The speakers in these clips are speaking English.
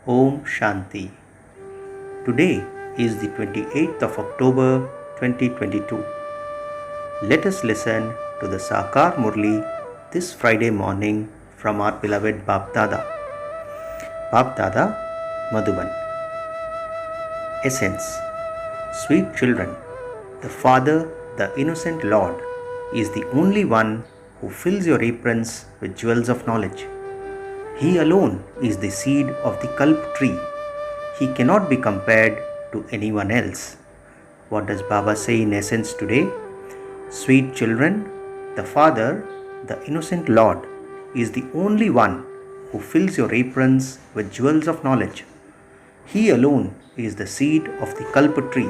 Om Shanti. Today is the 28th of October 2022. Let us listen to the Sakar Murli this Friday morning from our beloved Bap Dada. Bap Dada, Madhuban. Essence. Sweet children, the Father, the innocent Lord, is the only one who fills your aprons with jewels of knowledge. He alone is the seed of the Kalp tree. He cannot be compared to anyone else. What does Baba say in essence today? Sweet children, the Father, the innocent Lord, is the only one who fills your aprons with jewels of knowledge. He alone is the seed of the Kalp tree.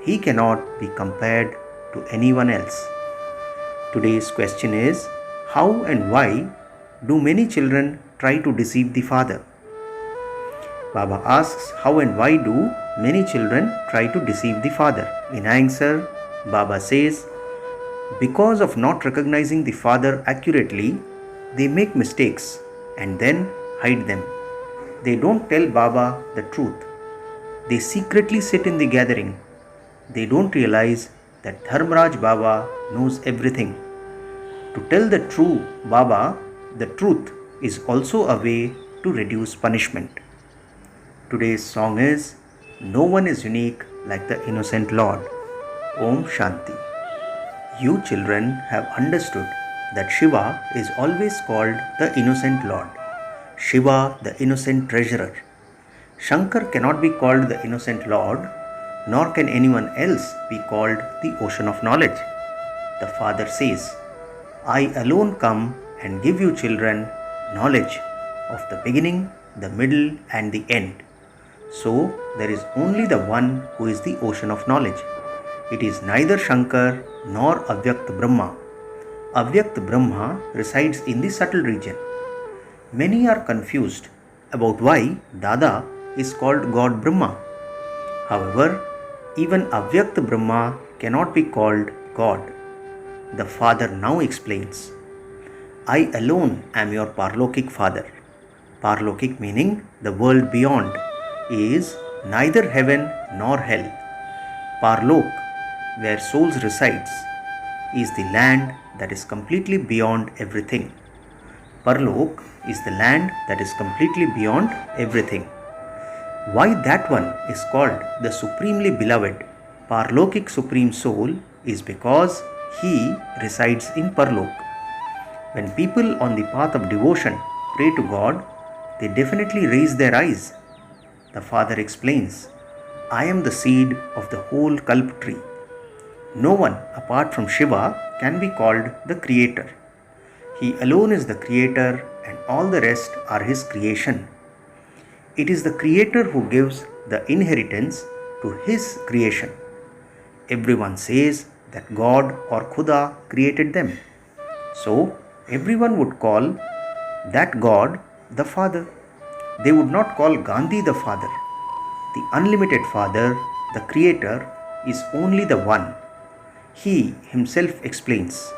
He cannot be compared to anyone else. Today's question is, how and why do many children try to deceive the Father? Baba asks, how and why do many children try to deceive the Father? In answer, Baba says, because of not recognizing the Father accurately, they make mistakes and then hide them. They don't tell Baba the truth. They secretly sit in the gathering. They don't realize that Dharmaraj Baba knows everything. To tell the true Baba the truth is also a way to reduce punishment. Today's song is No One is Unique Like the Innocent Lord. Om Shanti. You children have understood that Shiva is always called the Innocent Lord. Shiva, the Innocent Treasurer. Shankar cannot be called the Innocent Lord, nor can anyone else be called the Ocean of Knowledge. The Father says, I alone come and give you children knowledge of the beginning, the middle and the end. So there is only the one who is the ocean of knowledge. It is neither Shankar nor Avyakt Brahma. Avyakt Brahma resides in the subtle region. Many are confused about why Dada is called God Brahma. However, even Avyakt Brahma cannot be called God. The Father now explains, I alone am your Parlokik Father. Parlokik meaning the world beyond is neither heaven nor hell. Parlok, where souls resides, is the land that is completely beyond everything. Parlok is the land that is completely beyond everything. Why that one is called the Supremely Beloved, Parlokik Supreme Soul is because he resides in Parlok. When people on the path of devotion pray to God, they definitely raise their eyes. The Father explains, I am the seed of the whole Kalp tree. No one apart from Shiva can be called the Creator. He alone is the Creator and all the rest are His creation. It is the Creator who gives the inheritance to His creation. Everyone says that God or Khuda created them. So, everyone would call that God the Father. They would not call Gandhi the Father. The unlimited Father, the Creator, is only the one. He himself explains,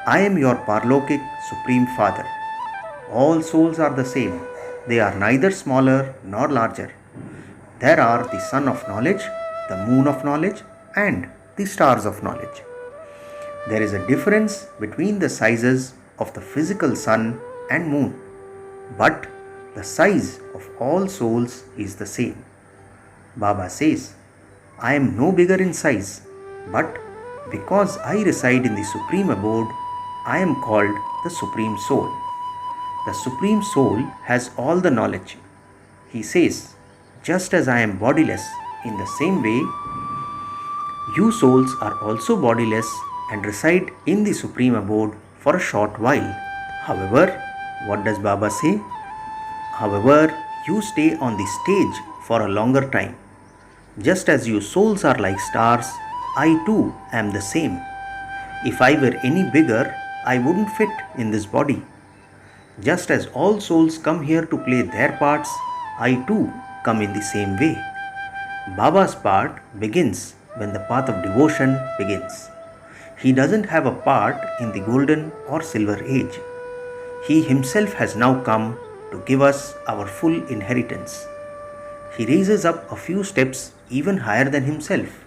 I am your Parlokik Supreme Father. All souls are the same. They are neither smaller nor larger. There are the sun of knowledge, the moon of knowledge, and the stars of knowledge. There is a difference between the sizes of the physical sun and moon, but the size of all souls is the same. Baba says, I am no bigger in size, but because I reside in the Supreme Abode, I am called the Supreme Soul. The Supreme Soul has all the knowledge. He says, just as I am bodiless, in the same way, you souls are also bodiless and reside in the Supreme Abode for a short while. However, what does Baba say? However, you stay on the stage for a longer time. Just as you souls are like stars, I too am the same. If I were any bigger, I wouldn't fit in this body. Just as all souls come here to play their parts, I too come in the same way. Baba's part begins when the path of devotion begins. He doesn't have a part in the golden or silver age. He himself has now come to give us our full inheritance. He raises up a few steps even higher than himself.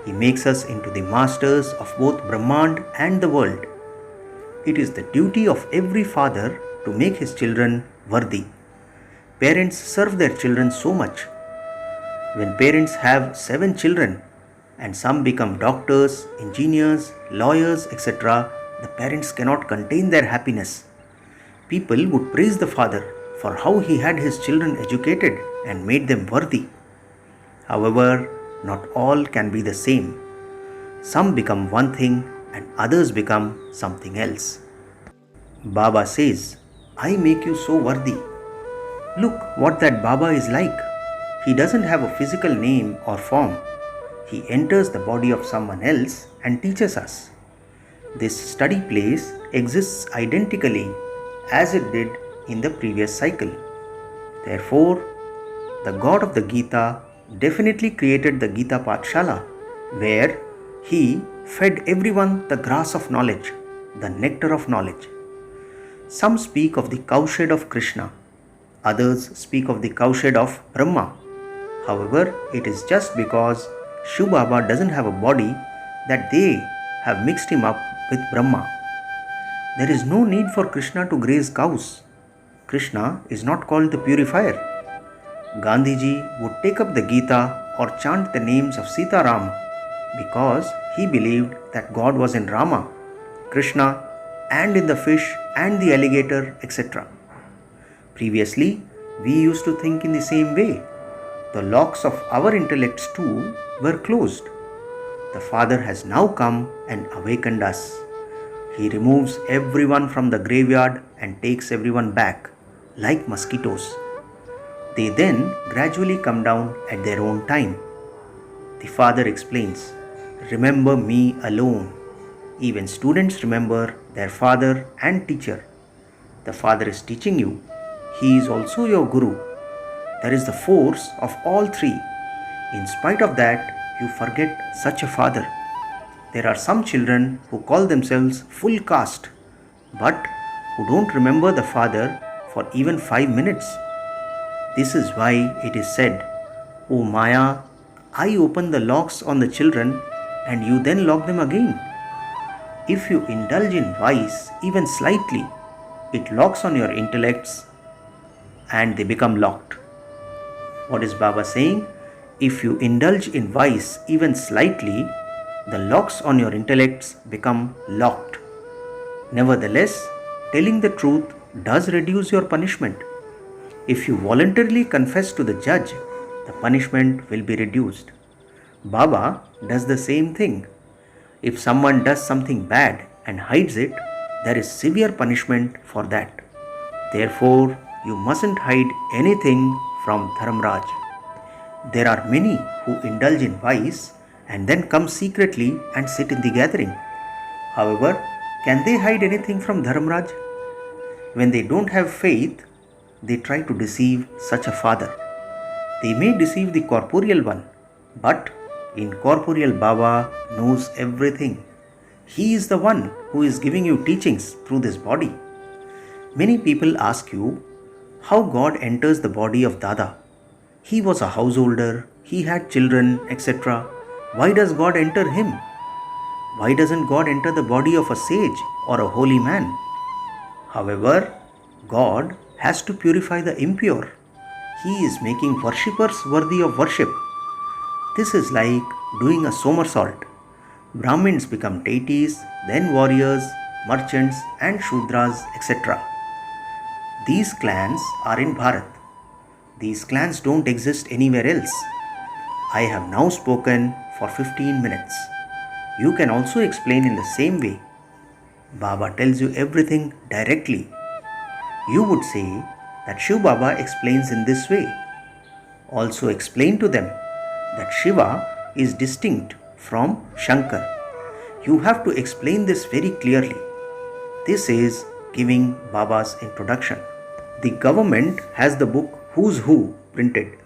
He makes us into the masters of both Brahmand and the world. It is the duty of every father to make his children worthy. Parents serve their children so much. When parents have 7 children and some become doctors, engineers, lawyers, etc., the parents cannot contain their happiness. People would praise the father for how he had his children educated and made them worthy. However, not all can be the same. Some become one thing and others become something else. Baba says, I make you so worthy. Look what that Baba is like. He doesn't have a physical name or form. He enters the body of someone else and teaches us. This study place exists identically as it did in the previous cycle. Therefore, the God of the Gita definitely created the Gita Pathshala, where he fed everyone the grass of knowledge, the nectar of knowledge. Some speak of the cowshed of Krishna, others speak of the cowshed of Brahma. However, it is just because Shiv Baba doesn't have a body that they have mixed him up with Brahma. There is no need for Krishna to graze cows. Krishna is not called the purifier. Gandhiji would take up the Gita or chant the names of Sita Ram because he believed that God was in Rama, Krishna, and in the fish and the alligator, etc. Previously, we used to think in the same way. The locks of our intellects too were closed. The Father has now come and awakened us. He removes everyone from the graveyard and takes everyone back, like mosquitoes. They then gradually come down at their own time. The Father explains, remember me alone. Even students remember their father and teacher. The Father is teaching you. He is also your Guru. There is the force of all three. In spite of that, you forget such a father. There are some children who call themselves full caste, but who don't remember the Father for even 5 minutes. This is why it is said, O Maya, I open the locks on the children and you then lock them again. If you indulge in vice even slightly, it locks on your intellects and they become locked. What is Baba saying? If you indulge in vice even slightly, the locks on your intellects become locked. Nevertheless, telling the truth does reduce your punishment. If you voluntarily confess to the judge, the punishment will be reduced. Baba does the same thing. If someone does something bad and hides it, there is severe punishment for that. Therefore, you mustn't hide anything from Dharamraj. There are many who indulge in vice and then come secretly and sit in the gathering. However, can they hide anything from Dharamraj? When they don't have faith, they try to deceive such a father. They may deceive the corporeal one, but incorporeal Baba knows everything. He is the one who is giving you teachings through this body. Many people ask you how God enters the body of Dada. He was a householder, he had children, etc. Why does God enter him? Why doesn't God enter the body of a sage or a holy man? However, God has to purify the impure. He is making worshippers worthy of worship. This is like doing a somersault. Brahmins become deities, then warriors, merchants and Shudras, etc. These clans are in Bharat. These clans don't exist anywhere else. I have now spoken for 15 minutes. You can also explain in the same way. Baba tells you everything directly. You would say that Shiv Baba explains in this way. Also explain to them that Shiva is distinct from Shankar. You have to explain this very clearly. This is giving Baba's introduction. The government has the book Who's Who printed.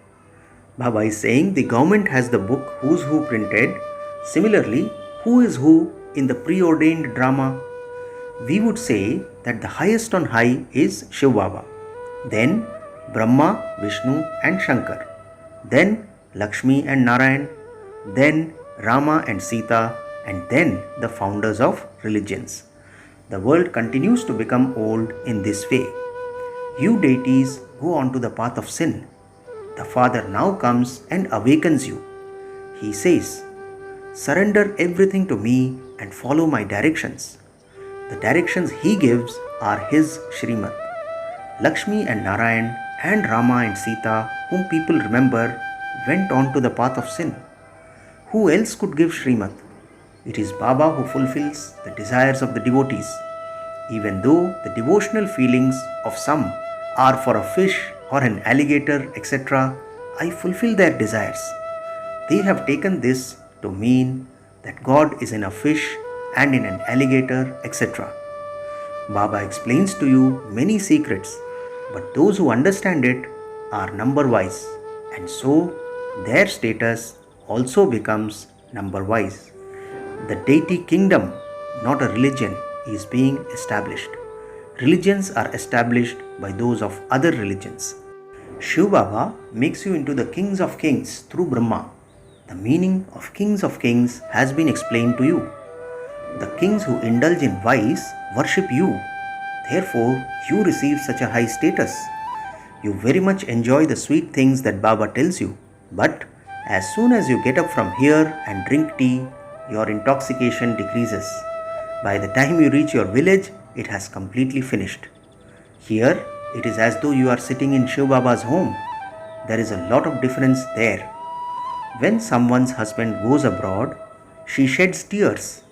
Baba is saying the government has the book Who's Who printed. Similarly, who is who in the preordained drama? We would say that the highest on high is Shiv Baba. Then Brahma, Vishnu and Shankar. then Lakshmi and Narayan, then Rama and Sita, and then the founders of religions. The world continues to become old in this way. You deities go onto the path of sin. The Father now comes and awakens you. He says, "Surrender everything to me and follow my directions." The directions he gives are his Srimad. Lakshmi and Narayan and Rama and Sita, whom people remember, went on to the path of sin. Who else could give Srimad? It is Baba who fulfills the desires of the devotees. Even though the devotional feelings of some are for a fish or an alligator, etc., I fulfill their desires. They have taken this to mean that God is in a fish and in an alligator, etc. Baba explains to you many secrets, but those who understand it are number-wise, and so their status also becomes number-wise. The deity kingdom, not a religion, is being established. Religions are established by those of other religions. Shiv Baba makes you into the kings of kings through Brahma. The meaning of kings has been explained to you. The kings who indulge in vice worship you. Therefore, you receive such a high status. You very much enjoy the sweet things that Baba tells you. But as soon as you get up from here and drink tea, your intoxication decreases. By the time you reach your village, it has completely finished. Here, it is as though you are sitting in Shiv Baba's home. There is a lot of difference there. When someone's husband goes abroad, she sheds tears.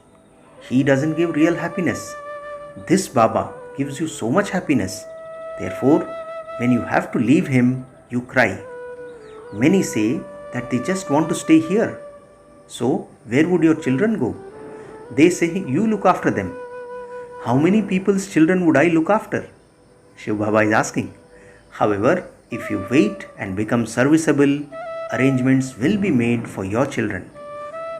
He doesn't give real happiness. This Baba gives you so much happiness. Therefore, when you have to leave him, you cry. Many say that they just want to stay here. So, where would your children go? They say you look after them. How many people's children would I look after? Shiv Baba is asking. However, if you wait and become serviceable, arrangements will be made for your children.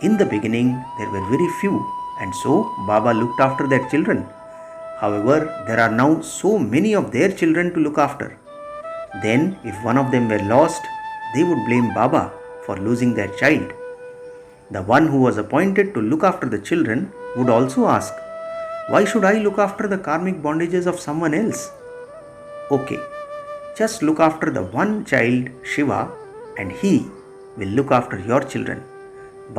In the beginning, there were very few, and so Baba looked after their children. However, there are now so many of their children to look after. Then, if one of them were lost, they would blame Baba for losing their child. The one who was appointed to look after the children would also ask, "Why should I look after the karmic bondages of someone else?" Okay, just look after the one child, Shiva, and he will look after your children.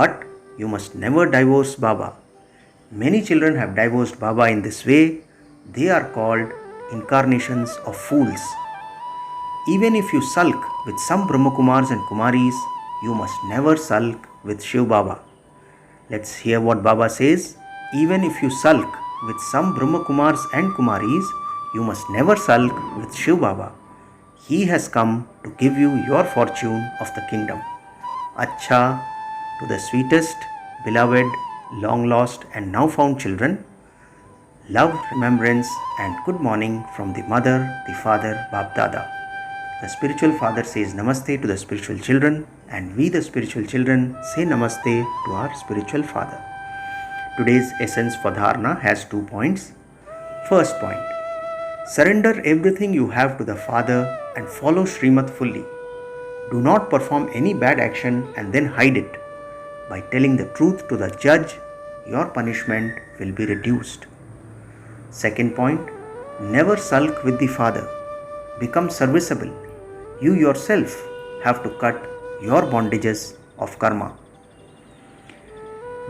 But you must never divorce Baba. Many children have divorced Baba in this way. They are called incarnations of fools. Even if you sulk with some Brahmakumars and Kumaris, you must never sulk with Shiv Baba. Let's hear what Baba says. Even if you sulk with some Brahmakumars and Kumaris, you must never sulk with Shiv Baba. He has come to give you your fortune of the kingdom. Acha, to the sweetest, beloved, long lost and now found children, love, remembrance and good morning from the mother, the father, Bap Dada. The spiritual father says namaste to the spiritual children, and we the spiritual children say namaste to our spiritual father. Today's essence for dharana has 2 points. First point, surrender everything you have to the Father and follow Srimad fully. Do not perform any bad action and then hide it. By telling the truth to the judge, your punishment will be reduced. Second point, never sulk with the Father. Become serviceable. You yourself have to cut your bondages of karma.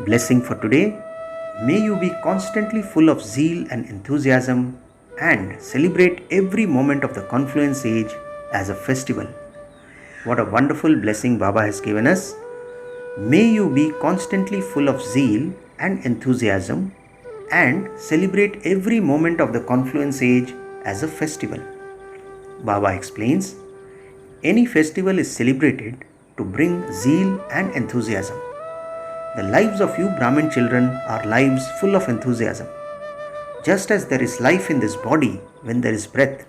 Blessing for today. May you be constantly full of zeal and enthusiasm and celebrate every moment of the confluence age as a festival. What a wonderful blessing Baba has given us. May you be constantly full of zeal and enthusiasm and celebrate every moment of the confluence age as a festival. Baba explains, any festival is celebrated to bring zeal and enthusiasm. The lives of you Brahmin children are lives full of enthusiasm. Just as there is life in this body when there is breath,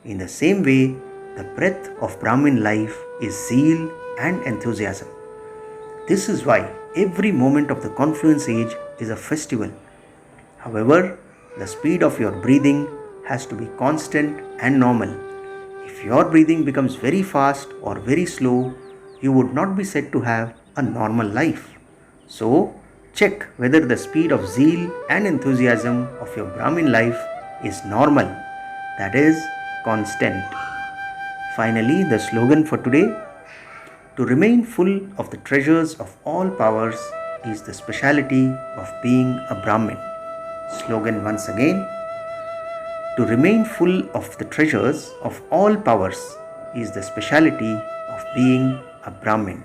in the same way, the breath of Brahmin life is zeal and enthusiasm. This is why every moment of the confluence age is a festival. However, the speed of your breathing has to be constant and normal. If your breathing becomes very fast or very slow, you would not be said to have a normal life. So, check whether the speed of zeal and enthusiasm of your Brahmin life is normal, that is, constant. Finally, the slogan for today: to remain full of the treasures of all powers is the speciality of being a Brahmin. Slogan once again: to remain full of the treasures of all powers is the speciality of being a Brahmin.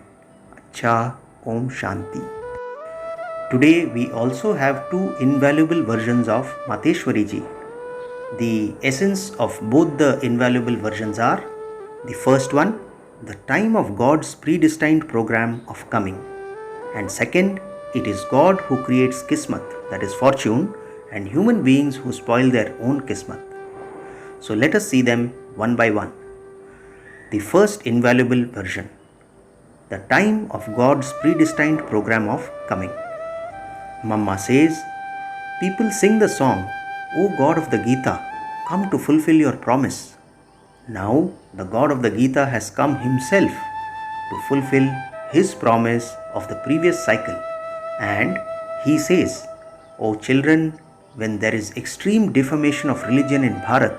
Acha, Om Shanti. Today we also have two invaluable versions of Mateshwari Ji. The essence of both the invaluable versions are: the first one, the time of God's predestined program of coming, and second, it is God who creates Kismat, that is fortune, and human beings who spoil their own Kismat. So let us see them one by one. The first invaluable version, the time of God's predestined program of coming. Mamma says, people sing the song, O God of the Gita, come to fulfill your promise. Now the God of the Gita has come himself to fulfill his promise of the previous cycle, and he says, O children, when there is extreme defamation of religion in Bharat,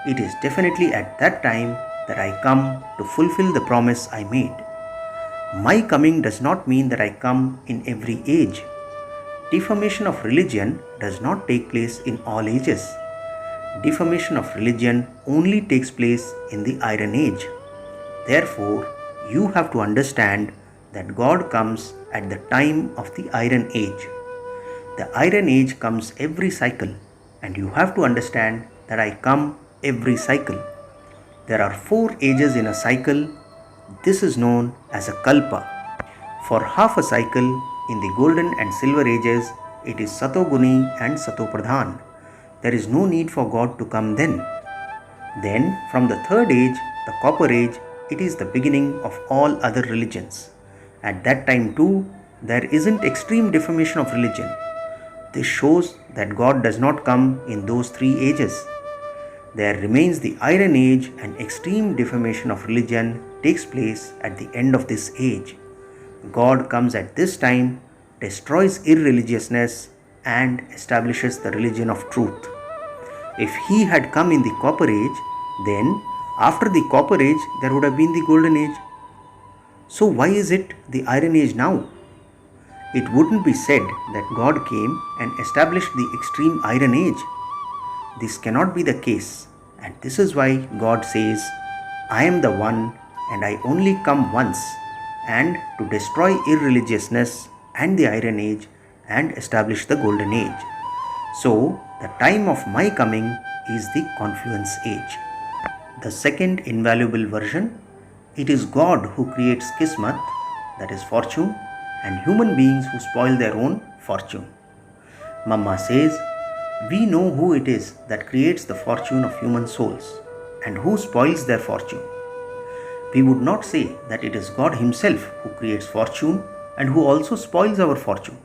it is definitely at that time that I come to fulfill the promise I made. My coming does not mean that I come in every age. Defamation of religion does not take place in all ages. Defamation of religion only takes place in the Iron Age. Therefore, you have to understand that God comes at the time of the Iron Age. The Iron Age comes every cycle, and you have to understand that I come every cycle. There are 4 ages in a cycle. This is known as a Kalpa. For half a cycle, in the golden and silver ages, it is Satoguni and Satopradhan. There is no need for God to come then. Then, from the 3rd age, the Copper Age, it is the beginning of all other religions. At that time too, there isn't extreme defamation of religion. This shows that God does not come in those 3 ages. There remains the Iron Age, and extreme defamation of religion takes place at the end of this age. God comes at this time, destroys irreligiousness, and establishes the religion of truth. If he had come in the Copper Age, then after the Copper Age there would have been the Golden Age. So why is it the Iron Age now? It wouldn't be said that God came and established the extreme Iron Age. This cannot be the case, and this is why God says, I am the one, and I only come once, and to destroy irreligiousness and the Iron Age and establish the Golden Age. So, the time of my coming is the Confluence Age. The second invaluable version, it is God who creates Kismat, that is fortune, and human beings who spoil their own fortune. Mamma says, we know who it is that creates the fortune of human souls and who spoils their fortune. We would not say that it is God himself who creates fortune and who also spoils our fortune.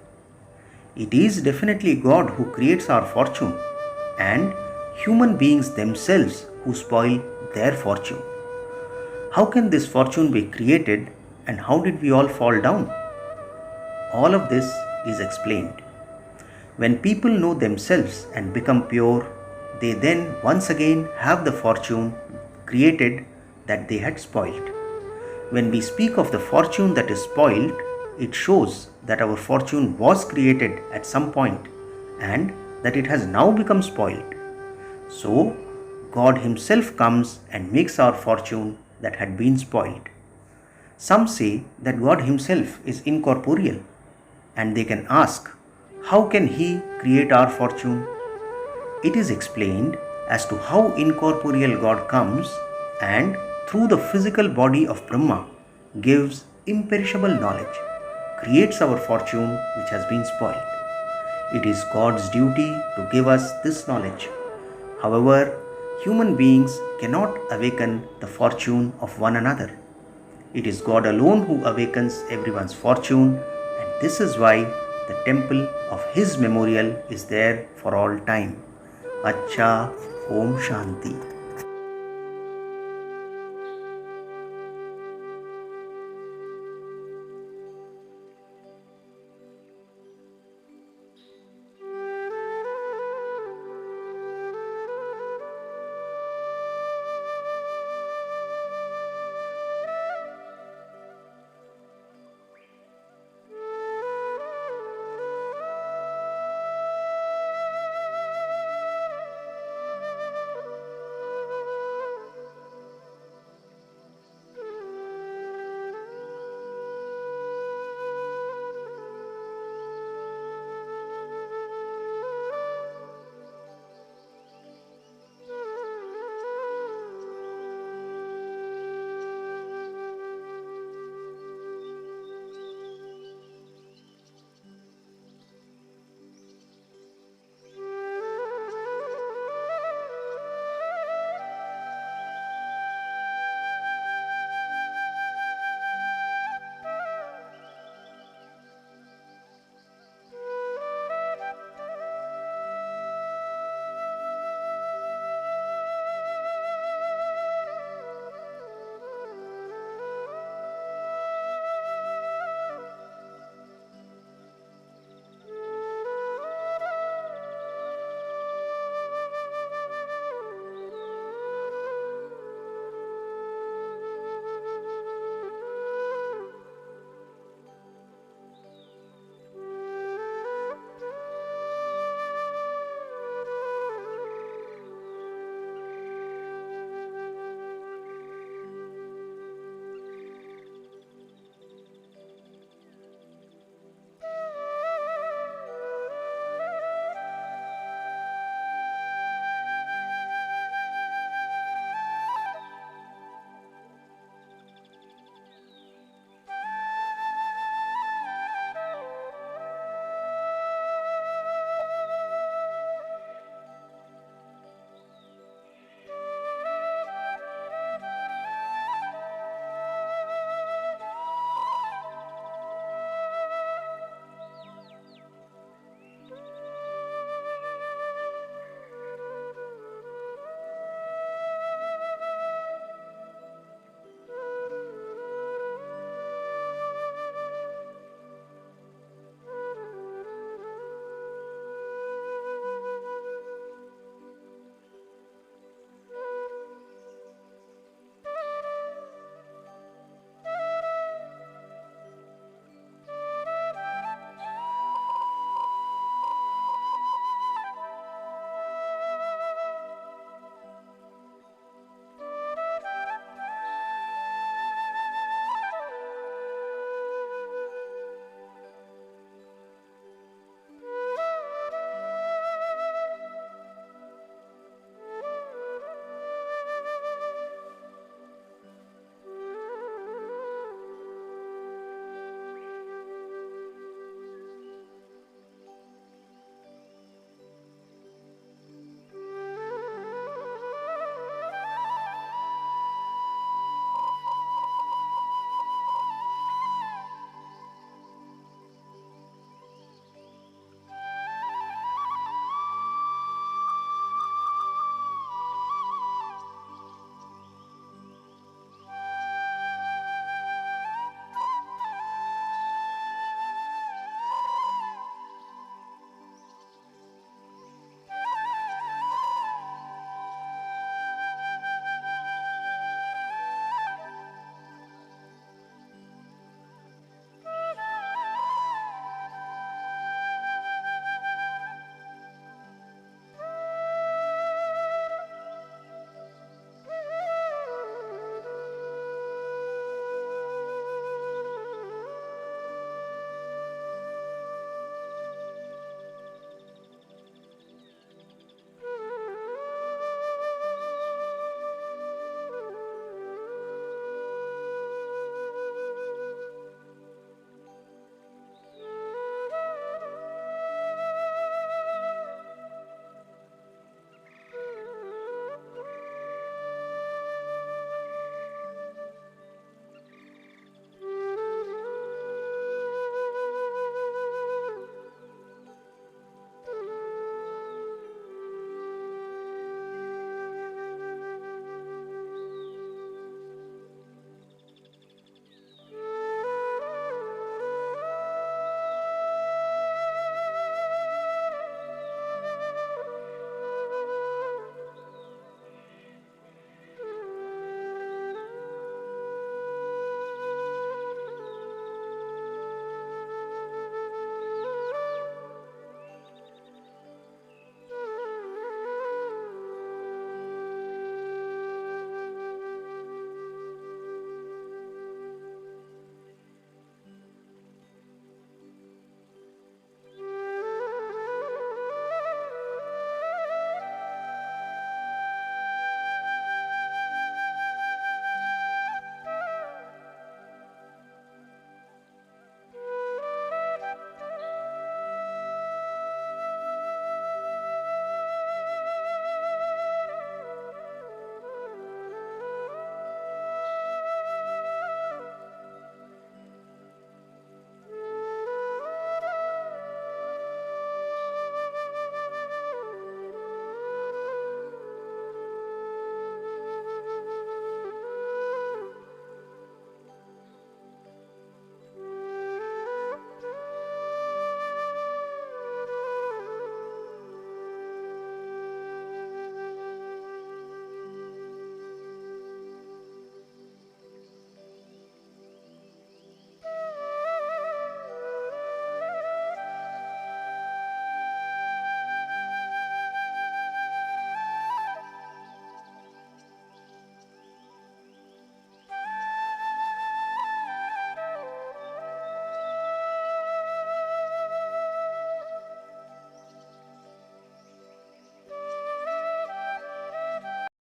It is definitely God who creates our fortune and human beings themselves who spoil their fortune. How can this fortune be created, and how did we all fall down? All of this is explained. When people know themselves and become pure, they then once again have the fortune created that they had spoiled. When we speak of the fortune that is spoiled, it shows that our fortune was created at some point and that it has now become spoiled. So, God himself comes and makes our fortune that had been spoiled. Some say that God himself is incorporeal, and they can ask, how can he create our fortune? It is explained as to how incorporeal God comes and through the physical body of Brahma gives imperishable knowledge, creates our fortune which has been spoiled. It is God's duty to give us this knowledge. However, human beings cannot awaken the fortune of one another. It is God alone who awakens everyone's fortune, and this is why the temple of his memorial is there for all time. Acha, Om Shanti.